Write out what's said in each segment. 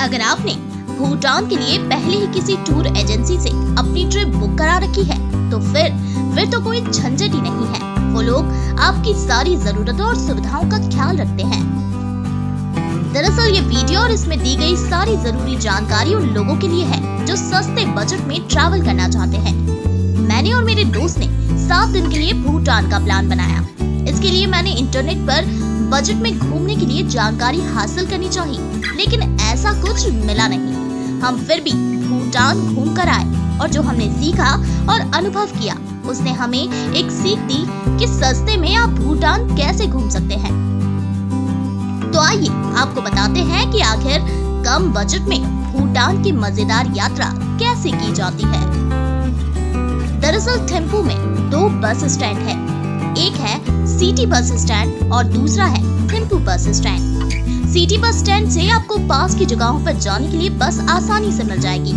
अगर आपने भूटान के लिए पहले ही किसी टूर एजेंसी से अपनी ट्रिप बुक करा रखी है तो फिर तो कोई झंझट ही नहीं है। वो लोग आपकी सारी जरूरतों और सुविधाओं का ख्याल रखते हैं। दरअसल ये वीडियो और इसमें दी गई सारी जरूरी जानकारी उन लोगों के लिए है जो सस्ते बजट में ट्रैवल करना चाहते हैं। मैंने और मेरे दोस्त ने 7 दिन के लिए भूटान का प्लान बनाया। इसके लिए मैंने इंटरनेट पर बजट में घूमने के लिए जानकारी हासिल करनी चाहिए, लेकिन ऐसा कुछ मिला नहीं। हम फिर भी भूटान घूम कर आए और जो हमने सीखा और अनुभव किया उसने हमें एक सीख दी कि सस्ते में आप भूटान कैसे घूम सकते हैं। तो आइए आपको बताते हैं कि आखिर कम बजट में भूटान की मजेदार यात्रा कैसे की जाती है। दरअसल थिम्पू में 2 बस स्टैंड है। एक है सिटी बस स्टैंड और दूसरा है Thimphu bus stand. City bus stand से आपको पास की जगहों पर जाने के लिए बस आसानी से मिल जाएगी,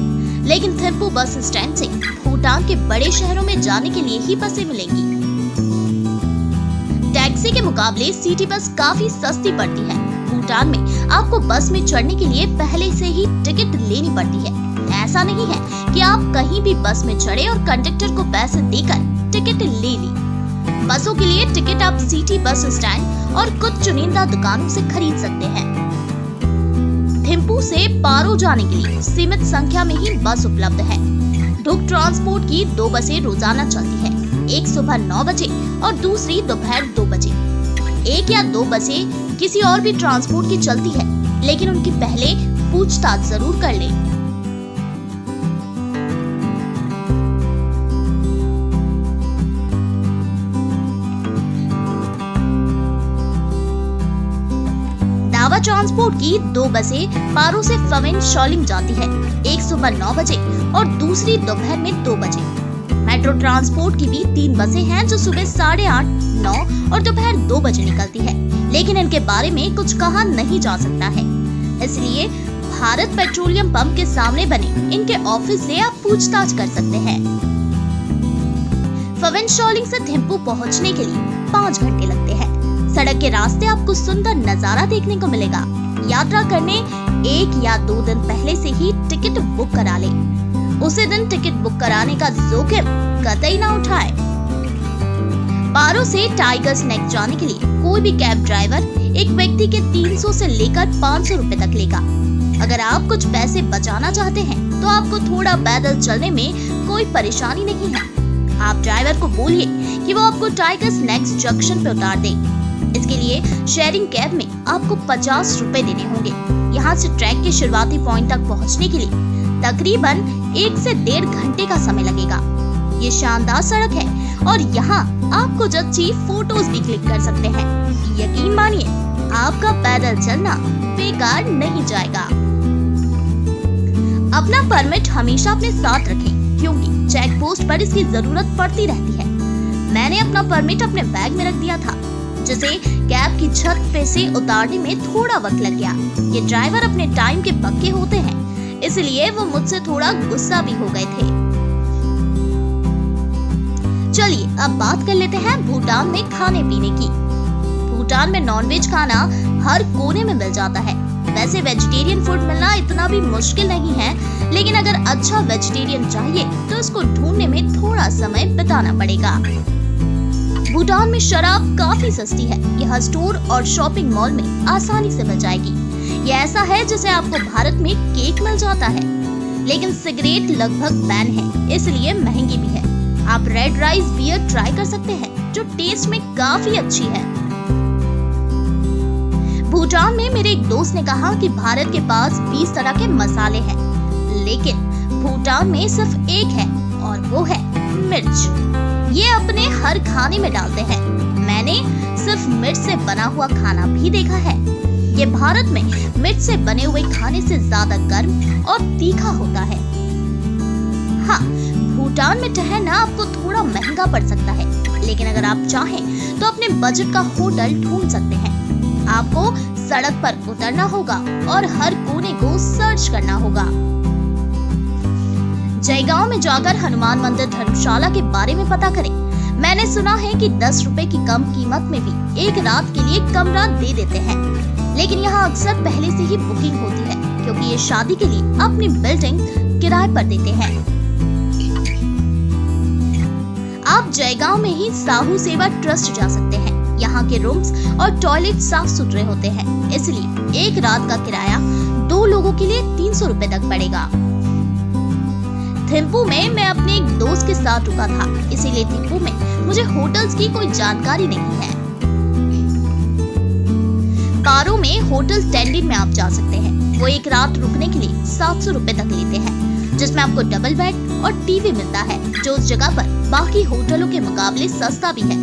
लेकिन थिम्पू बस स्टैंड से भूटान के बड़े शहरों में जाने के लिए ही बसें मिलेंगी। टैक्सी के मुकाबले सिटी बस काफी सस्ती पड़ती है। भूटान में आपको बस में चढ़ने के लिए पहले से ही टिकट लेनी पड़ती है। ऐसा नहीं है कि आप कहीं भी बस में चढ़े और कंडक्टर को पैसे देकर टिकट ले ली। बसों के लिए टिकट आप सिटी बस स्टैंड और कुछ चुनिंदा दुकानों से खरीद सकते हैं। थिम्पू से पारो जाने के लिए सीमित संख्या में ही बस उपलब्ध है। डुक ट्रांसपोर्ट की 2 बसें रोजाना चलती है, एक सुबह 9 बजे और दूसरी दोपहर 2 बजे। 1 या 2 बसें किसी और भी ट्रांसपोर्ट की चलती है, लेकिन उनकी पहले पूछताछ जरूर कर लें। दावा ट्रांसपोर्ट की 2 बसें पारो से फवेन शॉलिंग जाती है, एक सुबह 9 बजे और दूसरी दोपहर में 2 बजे। मेट्रो ट्रांसपोर्ट की भी 3 बसें हैं जो सुबह 8:30, 9 और दोपहर 2 बजे निकलती है, लेकिन इनके बारे में कुछ कहा नहीं जा सकता है। इसलिए भारत पेट्रोलियम पंप के सामने बने इनके ऑफिस से आप पूछताछ कर सकते हैं। फवेन शॉलिंग से थिम्पू पहुंचने के लिए 5 घंटे लगते हैं। सड़क के रास्ते आपको सुंदर नजारा देखने को मिलेगा। यात्रा करने 1 या 2 दिन पहले से ही टिकट बुक करा लें। उसी दिन टिकट बुक कराने का जोखिम कतई ना उठाए। पारो से टाइगर स्नेक जाने के लिए कोई भी कैब ड्राइवर एक व्यक्ति के 300 से लेकर 500 रुपए तक लेगा। अगर आप कुछ पैसे बचाना चाहते हैं तो आपको थोड़ा पैदल चलने में कोई परेशानी नहीं है। आप ड्राइवर को बोलिए कि वो आपको टाइगर स्नैक्स जंक्शन पे उतार दे। इसके लिए शेयरिंग कैब में आपको 50 रुपए देने होंगे। यहाँ से ट्रैक के शुरुआती पॉइंट तक पहुँचने के लिए तकरीबन 1 से 1.5 घंटे का समय लगेगा। ये शानदार सड़क है और यहाँ आप कुछ अच्छी फोटोज भी क्लिक कर सकते हैं। यकीन मानिए आपका पैदल चलना बेकार नहीं जाएगा। अपना परमिट हमेशा अपने साथ रखें, क्योंकि चेक पोस्ट पर इसकी जरूरत पड़ती रहती है। मैंने अपना परमिट अपने बैग में रख दिया था, जिसे कैब की छत पे से उतारने में थोड़ा वक्त लग गया। ये ड्राइवर अपने टाइम के पक्के होते हैं, इसलिए वो मुझसे थोड़ा गुस्सा भी हो गए थे। चलिए अब बात कर लेते हैं भूटान में खाने पीने की। भूटान में नॉनवेज खाना हर कोने में मिल जाता है। वैसे वेजिटेरियन फूड मिलना इतना भी मुश्किल नहीं है, लेकिन अगर अच्छा वेजिटेरियन चाहिए तो इसको ढूंढने में थोड़ा समय बिताना पड़ेगा। भूटान में शराब काफी सस्ती है। यह स्टोर और शॉपिंग मॉल में आसानी से मिल जाएगी। यह ऐसा है जैसे आपको भारत में केक मिल जाता है, लेकिन सिगरेट लगभग बैन है, इसलिए महंगी भी है। आप रेड राइस बियर ट्राई कर सकते हैं, जो टेस्ट में काफी अच्छी है। भूटान में मेरे एक दोस्त ने कहा कि भारत के पास 20 तरह के मसाले हैं, लेकिन भूटान में सिर्फ एक है और वो है मिर्च। ये अपने हर खाने में डालते हैं। मैंने सिर्फ मिर्च से बना हुआ खाना भी देखा है। ये भारत में मिर्च से बने हुए खाने से ज्यादा गर्म और तीखा होता है। हाँ, भूटान में ठहरना आपको थोड़ा महंगा पड़ सकता है, लेकिन अगर आप चाहें तो अपने बजट का होटल ढूंढ सकते हैं। आपको सड़क पर उतरना होगा और हर कोने को सर्च करना होगा। जयगांव में जाकर हनुमान मंदिर धर्मशाला के बारे में पता करें। मैंने सुना है कि 10 रुपए की कम कीमत में भी एक रात के लिए कमरा दे देते हैं, लेकिन यहाँ अक्सर पहले से ही बुकिंग होती है। क्योंकि ये शादी के लिए अपनी बिल्डिंग किराए पर देते हैं। आप जयगांव में ही साहू सेवा ट्रस्ट जा सकते हैं। यहाँ के रूम्स और टॉयलेट साफ सुथरे होते हैं, इसलिए एक रात का किराया 2 लोगों के लिए 300 रुपए तक पड़ेगा। थिम्पू में मैं अपने एक दोस्त के साथ रुका था, इसीलिए थिम्पू में मुझे होटल्स की कोई जानकारी नहीं है। पारो में होटल टेंडिन में आप जा सकते हैं। वो एक रात रुकने के लिए 700 रुपए तक लेते हैं, जिसमें आपको डबल बेड और टीवी मिलता है, जो उस जगह पर बाकी होटलों के मुकाबले सस्ता भी है।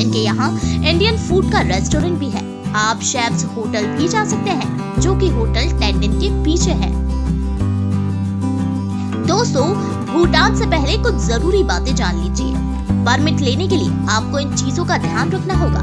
इनके यहाँ इंडियन फूड का रेस्टोरेंट भी है। आप शेफ्स होटल भी जा सकते हैं, जो कि होटल टेंडिन के पीछे है। दोस्तों, भूटान से पहले कुछ जरूरी बातें जान लीजिए। परमिट लेने के लिए आपको इन चीजों का ध्यान रखना होगा।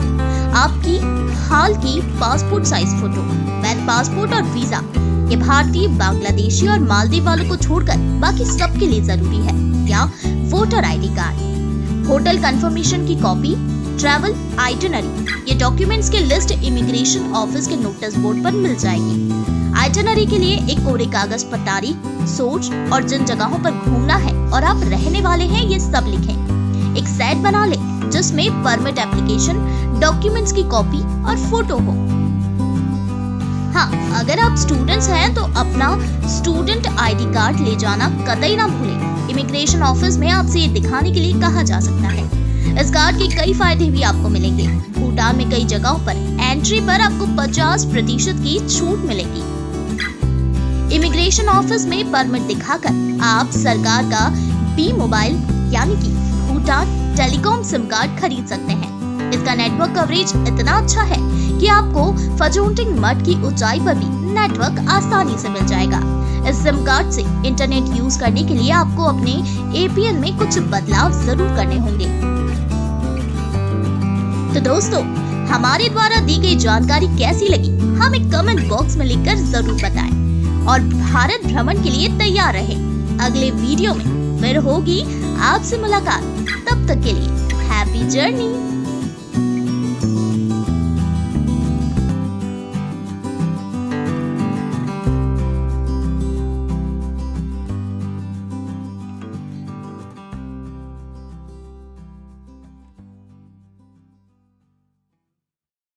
आपकी हाल की पासपोर्ट साइज फोटो, वैध पासपोर्ट और वीजा, ये भारतीय, बांग्लादेशी और मालदीव वालों को छोड़कर बाकी सबके लिए जरूरी है। या voter ID card, hotel confirmation की कॉपी, ट्रैवल आइटिनरी, ये डॉक्यूमेंट्स की लिस्ट इमिग्रेशन ऑफिस के नोटिस बोर्ड पर मिल जाएगी। आइटिनरी के लिए एक कोरे कागज पर तारीख, सोच और जिन जगहों पर घूमना है और आप रहने वाले हैं, ये सब लिखें। एक सेट बना ले जिसमें परमिट एप्लीकेशन, डॉक्यूमेंट्स की कॉपी और फोटो हो। हाँ, अगर आप स्टूडेंट्स हैं तो अपना स्टूडेंट आईडी कार्ड ले जाना कतई ना भूलें। इमिग्रेशन ऑफिस में आपसे ये दिखाने के लिए कहा जा सकता है। इस कार्ड के कई फायदे भी आपको मिलेंगे। भूटान में कई जगहों पर एंट्री पर आपको 50% की छूट मिलेगी। इमिग्रेशन ऑफिस में परमिट दिखाकर आप सरकार का बी मोबाइल यानी कि भूटान टेलीकॉम सिम कार्ड खरीद सकते हैं। इसका नेटवर्क कवरेज इतना अच्छा है कि आपको फजोंटिंग मठ की ऊंचाई पर भी नेटवर्क आसानी से मिल जाएगा। इस सिम कार्ड से इंटरनेट यूज करने के लिए आपको अपने एपीएन में कुछ बदलाव जरूर करने होंगे। तो दोस्तों, हमारे द्वारा दी गई जानकारी कैसी लगी, हमें कमेंट बॉक्स में लिखकर जरूर बताएं और भारत भ्रमण के लिए तैयार रहें। अगले वीडियो में फिर होगी आपसे मुलाकात। तब तक के लिए हैप्पी जर्नी।